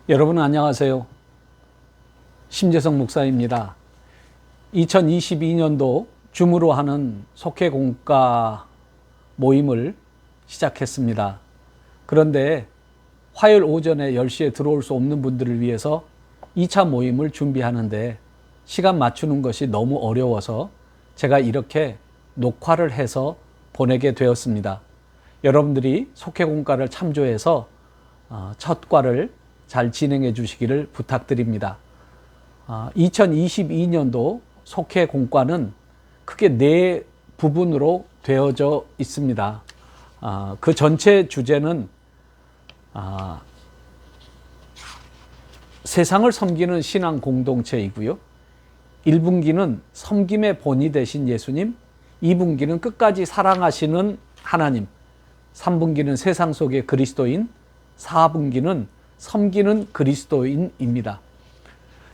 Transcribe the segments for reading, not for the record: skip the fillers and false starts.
여러분 안녕하세요. 심재성 목사입니다. 2022년도 줌으로 하는 속회공과 모임을 시작했습니다. 그런데 화요일 오전에 10시에 들어올 수 없는 분들을 위해서 2차 모임을 준비하는데 시간 맞추는 것이 너무 어려워서 제가 이렇게 녹화를 해서 보내게 되었습니다. 여러분들이 속회공과를 참조해서 첫 과를 잘 진행해 주시기를 부탁드립니다. 2022년도 속회공과는 크게 4부분으로 되어져 있습니다. 그 전체 주제는 세상을 섬기는 신앙 공동체이고요. 1분기는 섬김의 본이 되신 예수님, 2분기는 끝까지 사랑하시는 하나님, 3분기는 세상 속의 그리스도인, 4분기는 섬기는 그리스도인입니다.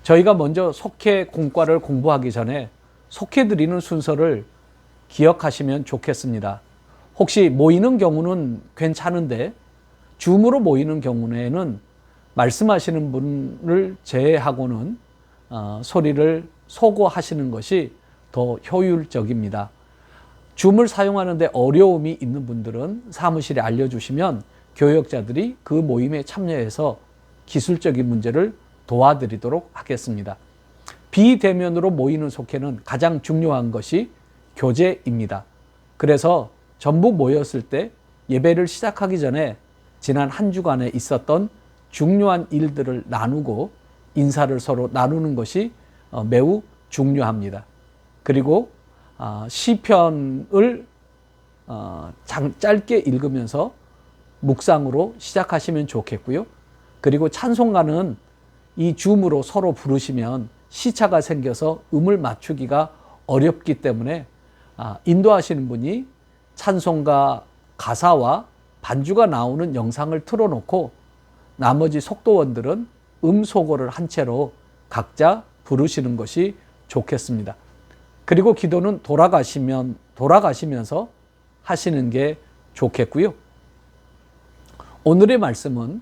저희가 먼저 속회공과를 공부하기 전에 속회드리는 순서를 기억하시면 좋겠습니다. 혹시 모이는 경우는 괜찮은데 줌으로 모이는 경우에는 말씀하시는 분을 제외하고는 소리를 소거하시는 것이 더 효율적입니다. 줌을 사용하는데 어려움이 있는 분들은 사무실에 알려주시면 교역자들이 그 모임에 참여해서 기술적인 문제를 도와드리도록 하겠습니다. 비대면으로 모이는 속회는 가장 중요한 것이 교제입니다. 그래서 전부 모였을 때 예배를 시작하기 전에 지난 한 주간에 있었던 중요한 일들을 나누고 인사를 서로 나누는 것이 매우 중요합니다. 그리고 시편을 짧게 읽으면서 묵상으로 시작하시면 좋겠고요. 그리고 찬송가는 이 줌으로 서로 부르시면 시차가 생겨서 음을 맞추기가 어렵기 때문에 인도하시는 분이 찬송가 가사와 반주가 나오는 영상을 틀어놓고 나머지 속도원들은 음소거를 한 채로 각자 부르시는 것이 좋겠습니다. 그리고 기도는 돌아가시면서 하시는 게 좋겠고요. 오늘의 말씀은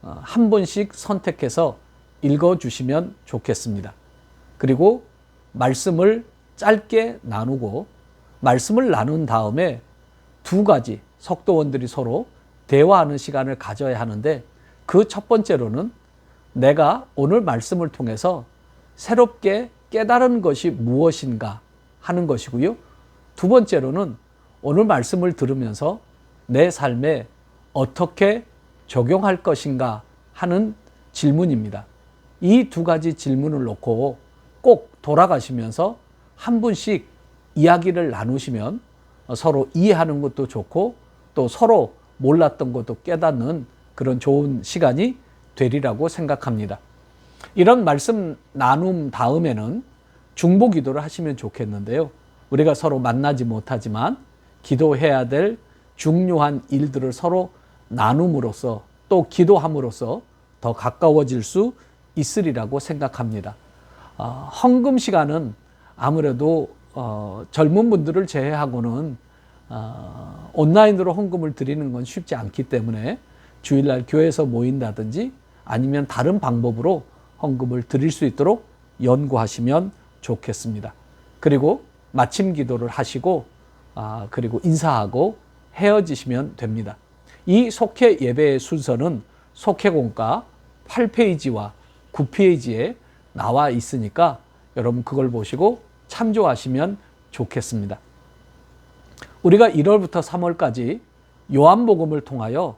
한 분씩 선택해서 읽어주시면 좋겠습니다. 그리고 말씀을 짧게 나누고 말씀을 나눈 다음에 2가지 속도원들이 서로 대화하는 시간을 가져야 하는데 그 첫 번째로는 내가 오늘 말씀을 통해서 새롭게 깨달은 것이 무엇인가 하는 것이고요. 2번째로는 오늘 말씀을 들으면서 내 삶에 어떻게 적용할 것인가 하는 질문입니다. 이 2가지 질문을 놓고 꼭 돌아가시면서 한 분씩 이야기를 나누시면 서로 이해하는 것도 좋고 또 서로 몰랐던 것도 깨닫는 그런 좋은 시간이 되리라고 생각합니다. 이런 말씀 나눔 다음에는 중보 기도를 하시면 좋겠는데요. 우리가 서로 만나지 못하지만 기도해야 될 중요한 일들을 서로 나눔으로써 또 기도함으로써 더 가까워질 수 있으리라고 생각합니다. 헌금 시간은 아무래도 젊은 분들을 제외하고는 온라인으로 헌금을 드리는 건 쉽지 않기 때문에 주일날 교회에서 모인다든지 아니면 다른 방법으로 헌금을 드릴 수 있도록 연구하시면 좋겠습니다. 그리고 마침 기도를 하시고 그리고 인사하고 헤어지시면 됩니다. 이 속회 예배의 순서는 속회공과 8페이지와 9페이지에 나와 있으니까 여러분 그걸 보시고 참조하시면 좋겠습니다. 우리가 1월부터 3월까지 요한복음을 통하여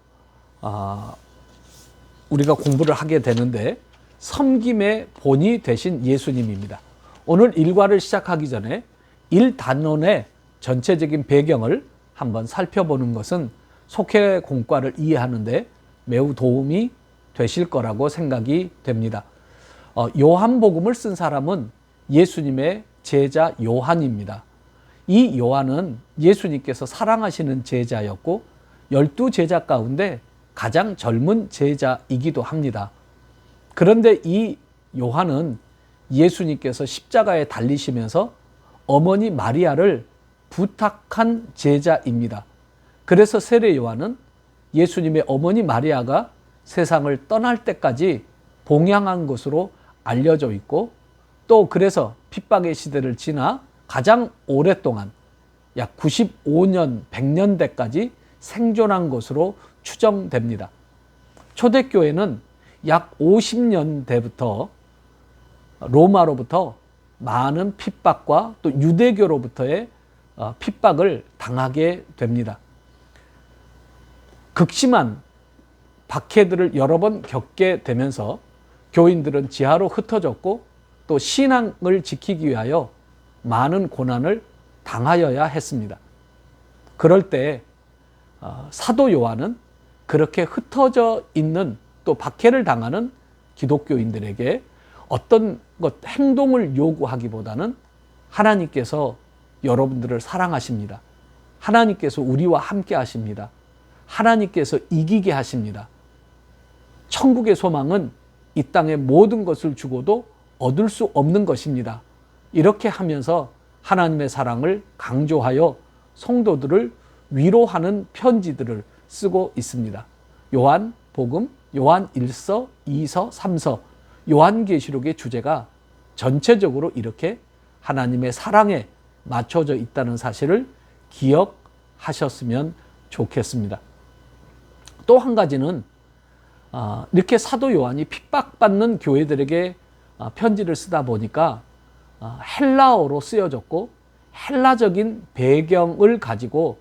우리가 공부를 하게 되는데 섬김의 본이 되신 예수님입니다. 오늘 1과를 시작하기 전에 1단원의 전체적인 배경을 한번 살펴보는 것은 속회공과를 이해하는 데 매우 도움이 되실 거라고 생각이 됩니다. 요한복음을 쓴 사람은 예수님의 제자 요한입니다. 이 요한은 예수님께서 사랑하시는 제자였고 12제자 가운데 가장 젊은 제자이기도 합니다. 그런데 이 요한은 예수님께서 십자가에 달리시면서 어머니 마리아를 부탁한 제자입니다. 그래서 세례 요한은 예수님의 어머니 마리아가 세상을 떠날 때까지 봉양한 것으로 알려져 있고, 또 그래서 핍박의 시대를 지나 가장 오랫동안 약 95년, 100년대까지 생존한 것으로 추정됩니다. 초대교회는 약 50년대부터 로마로부터 많은 핍박과 또 유대교로부터의 핍박을 당하게 됩니다. 극심한 박해들을 여러 번 겪게 되면서 교인들은 지하로 흩어졌고, 또 신앙을 지키기 위하여 많은 고난을 당하여야 했습니다. 그럴 때 사도 요한은 그렇게 흩어져 있는, 또 박해를 당하는 기독교인들에게 어떤 행동을 요구하기보다는 하나님께서 여러분들을 사랑하십니다. 하나님께서 우리와 함께 하십니다. 하나님께서 이기게 하십니다. 천국의 소망은 이 땅의 모든 것을 주고도 얻을 수 없는 것입니다. 이렇게 하면서 하나님의 사랑을 강조하여 성도들을 위로하는 편지들을 쓰고 있습니다. 요한복음, 요한 1서, 2서, 3서, 요한계시록의 주제가 전체적으로 이렇게 하나님의 사랑에 맞춰져 있다는 사실을 기억하셨으면 좋겠습니다. 또 한 가지는 이렇게 사도 요한이 핍박받는 교회들에게 편지를 쓰다 보니까 헬라어로 쓰여졌고 헬라적인 배경을 가지고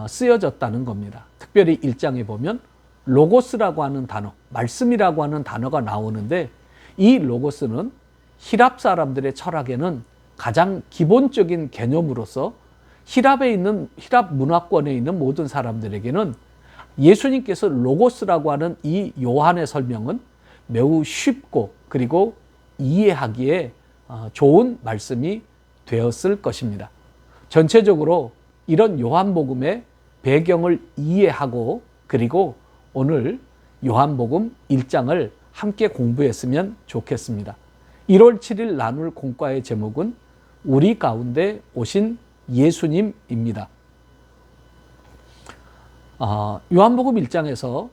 쓰여졌다는 겁니다. 특별히 1장에 보면 로고스라고 하는 단어, 말씀이라고 하는 단어가 나오는데, 이 로고스는 히랍 사람들의 철학에는 가장 기본적인 개념으로서 히랍에 있는, 히랍 문화권에 있는 모든 사람들에게는 예수님께서 로고스라고 하는 이 요한의 설명은 매우 쉽고 그리고 이해하기에 좋은 말씀이 되었을 것입니다. 전체적으로 이런 요한복음의 배경을 이해하고, 그리고 오늘 요한복음 1장을 함께 공부했으면 좋겠습니다. 1월 7일 나눌 공과의 제목은 우리 가운데 오신 예수님입니다. 요한복음 1장에서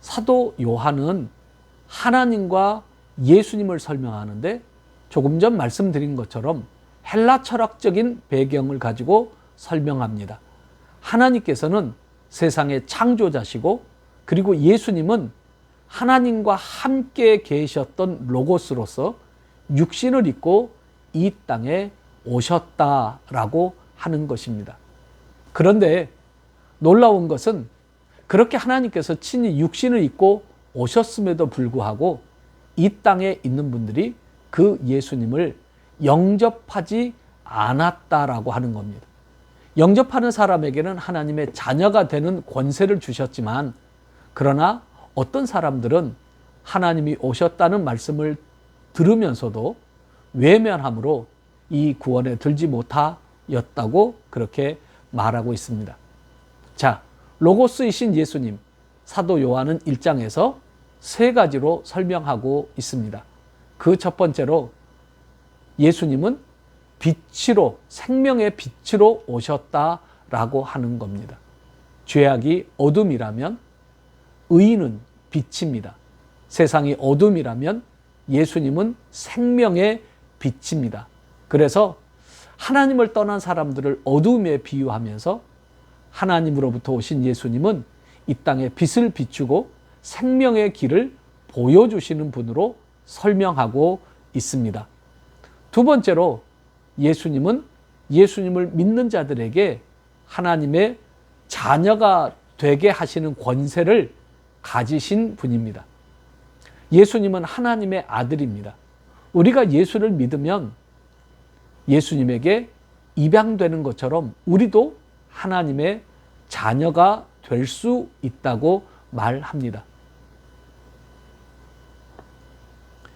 사도 요한은 하나님과 예수님을 설명하는데, 조금 전 말씀드린 것처럼 헬라 철학적인 배경을 가지고 설명합니다. 하나님께서는 세상의 창조자시고, 그리고 예수님은 하나님과 함께 계셨던 로고스로서 육신을 입고 이 땅에 오셨다라고 하는 것입니다. 그런데 놀라운 것은 그렇게 하나님께서 친히 육신을 입고 오셨음에도 불구하고 이 땅에 있는 분들이 그 예수님을 영접하지 않았다라고 하는 겁니다. 영접하는 사람에게는 하나님의 자녀가 되는 권세를 주셨지만, 그러나 어떤 사람들은 하나님이 오셨다는 말씀을 들으면서도 외면함으로 이 구원에 들지 못하였다고 그렇게 말하고 있습니다. 자, 로고스이신 예수님, 사도 요한은 1장에서 세 가지로 설명하고 있습니다. 그 첫 번째로 예수님은 빛으로, 생명의 빛으로 오셨다라고 하는 겁니다. 죄악이 어둠이라면 의인은 빛입니다. 세상이 어둠이라면 예수님은 생명의 빛입니다. 그래서 하나님을 떠난 사람들을 어둠에 비유하면서 하나님으로부터 오신 예수님은 이 땅에 빛을 비추고 생명의 길을 보여주시는 분으로 설명하고 있습니다. 두 번째로 예수님은 예수님을 믿는 자들에게 하나님의 자녀가 되게 하시는 권세를 가지신 분입니다. 예수님은 하나님의 아들입니다. 우리가 예수를 믿으면 예수님에게 입양되는 것처럼 우리도 하나님의 자녀가 될 수 있다고 말합니다.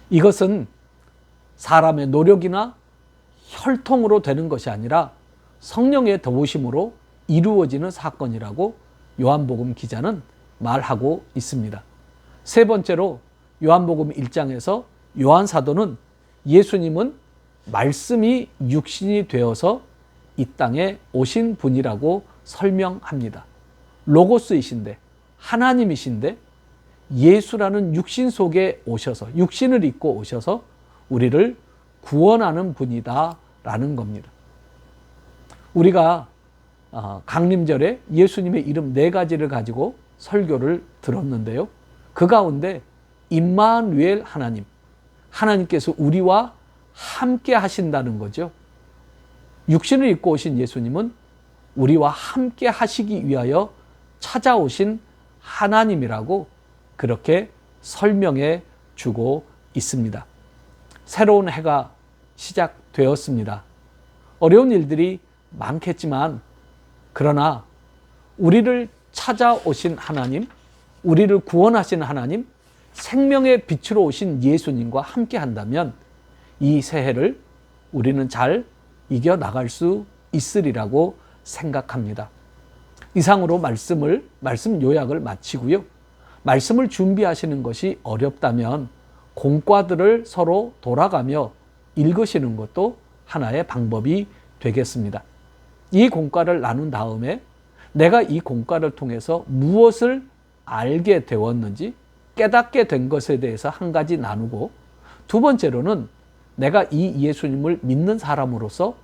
이것은 사람의 노력이나 혈통으로 되는 것이 아니라 성령의 도우심으로 이루어지는 사건이라고 요한복음 기자는 말하고 있습니다. 세 번째로 요한복음 1장에서 요한 사도는 예수님은 말씀이 육신이 되어서 이 땅에 오신 분이라고 설명합니다. 로고스이신데, 하나님이신데 예수라는 육신 속에 오셔서, 육신을 입고 오셔서 우리를 구원하는 분이다라는 겁니다. 우리가 강림절에 예수님의 이름 4가지를 가지고 설교를 들었는데요. 그 가운데 임마누엘 하나님, 하나님께서 우리와 함께 하신다는 거죠. 육신을 입고 오신 예수님은 우리와 함께 하시기 위하여 찾아오신 하나님이라고 그렇게 설명해 주고 있습니다. 새로운 해가 시작되었습니다. 어려운 일들이 많겠지만 그러나 우리를 찾아오신 하나님, 우리를 구원하신 하나님, 생명의 빛으로 오신 예수님과 함께 한다면 이 새해를 우리는 잘 이겨나갈 수 있으리라고 생각합니다. 이상으로 말씀 요약을 마치고요. 말씀을 준비하시는 것이 어렵다면 공과들을 서로 돌아가며 읽으시는 것도 하나의 방법이 되겠습니다. 이 공과를 나눈 다음에 내가 이 공과를 통해서 무엇을 알게 되었는지 깨닫게 된 것에 대해서 한 가지 나누고, 두 번째로는 내가 이 예수님을 믿는 사람으로서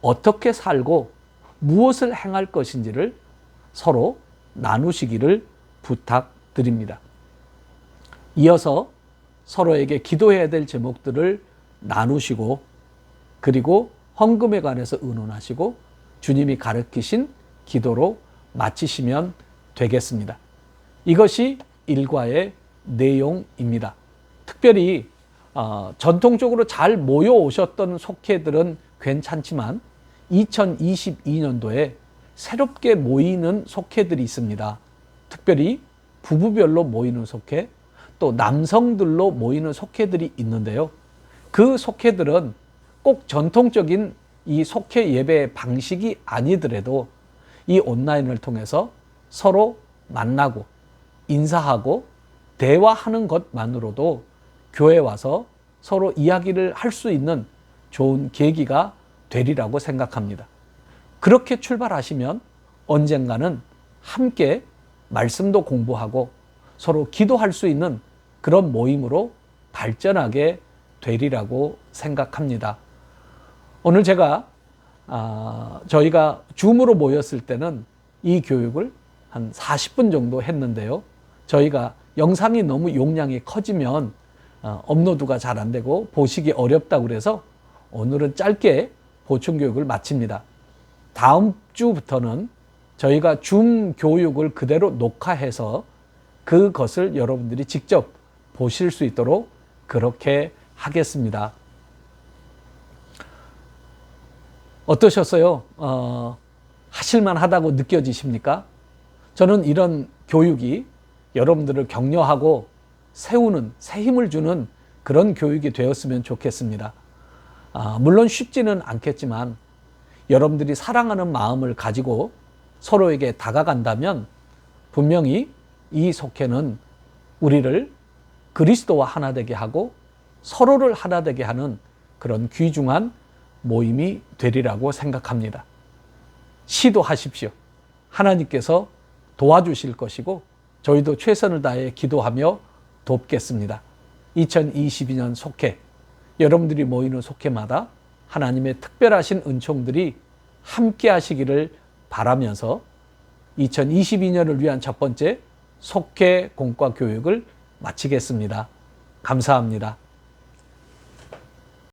어떻게 살고 무엇을 행할 것인지를 서로 나누시기를 부탁드립니다. 이어서 서로에게 기도해야 될 제목들을 나누시고, 그리고 헌금에 관해서 의논하시고 주님이 가르치신 기도로 마치시면 되겠습니다. 이것이 일과의 내용입니다. 특별히 전통적으로 잘 모여오셨던 속회들은 괜찮지만 2022년도에 새롭게 모이는 속회들이 있습니다. 특별히 부부별로 모이는 속회, 또 남성들로 모이는 속회들이 있는데요. 그 속회들은 꼭 전통적인 이 속회 예배 방식이 아니더라도 이 온라인을 통해서 서로 만나고 인사하고 대화하는 것만으로도 교회에 와서 서로 이야기를 할 수 있는 좋은 계기가 되리라고 생각합니다. 그렇게 출발하시면 언젠가는 함께 말씀도 공부하고 서로 기도할 수 있는 그런 모임으로 발전하게 되리라고 생각합니다. 오늘 제가 저희가 줌으로 모였을 때는 이 교육을 한 40분 정도 했는데요. 저희가 영상이 너무 용량이 커지면 업로드가 잘 안 되고 보시기 어렵다고 그래서 오늘은 짧게 보충 교육을 마칩니다. 다음 주부터는 저희가 줌 교육을 그대로 녹화해서 그것을 여러분들이 직접 보실 수 있도록 그렇게 하겠습니다. 어떠셨어요? 하실만 하다고 느껴지십니까? 저는 이런 교육이 여러분들을 격려하고 세우는, 새 힘을 주는 그런 교육이 되었으면 좋겠습니다. 물론 쉽지는 않겠지만 여러분들이 사랑하는 마음을 가지고 서로에게 다가간다면 분명히 이 속회는 우리를 그리스도와 하나 되게 하고 서로를 하나 되게 하는 그런 귀중한 모임이 되리라고 생각합니다. 시도하십시오. 하나님께서 도와주실 것이고 저희도 최선을 다해 기도하며 돕겠습니다. 2022년 속회, 여러분들이 모이는 속회마다 하나님의 특별하신 은총들이 함께 하시기를 바라면서 2022년을 위한 첫 번째 속회 공과 교육을 마치겠습니다. 감사합니다.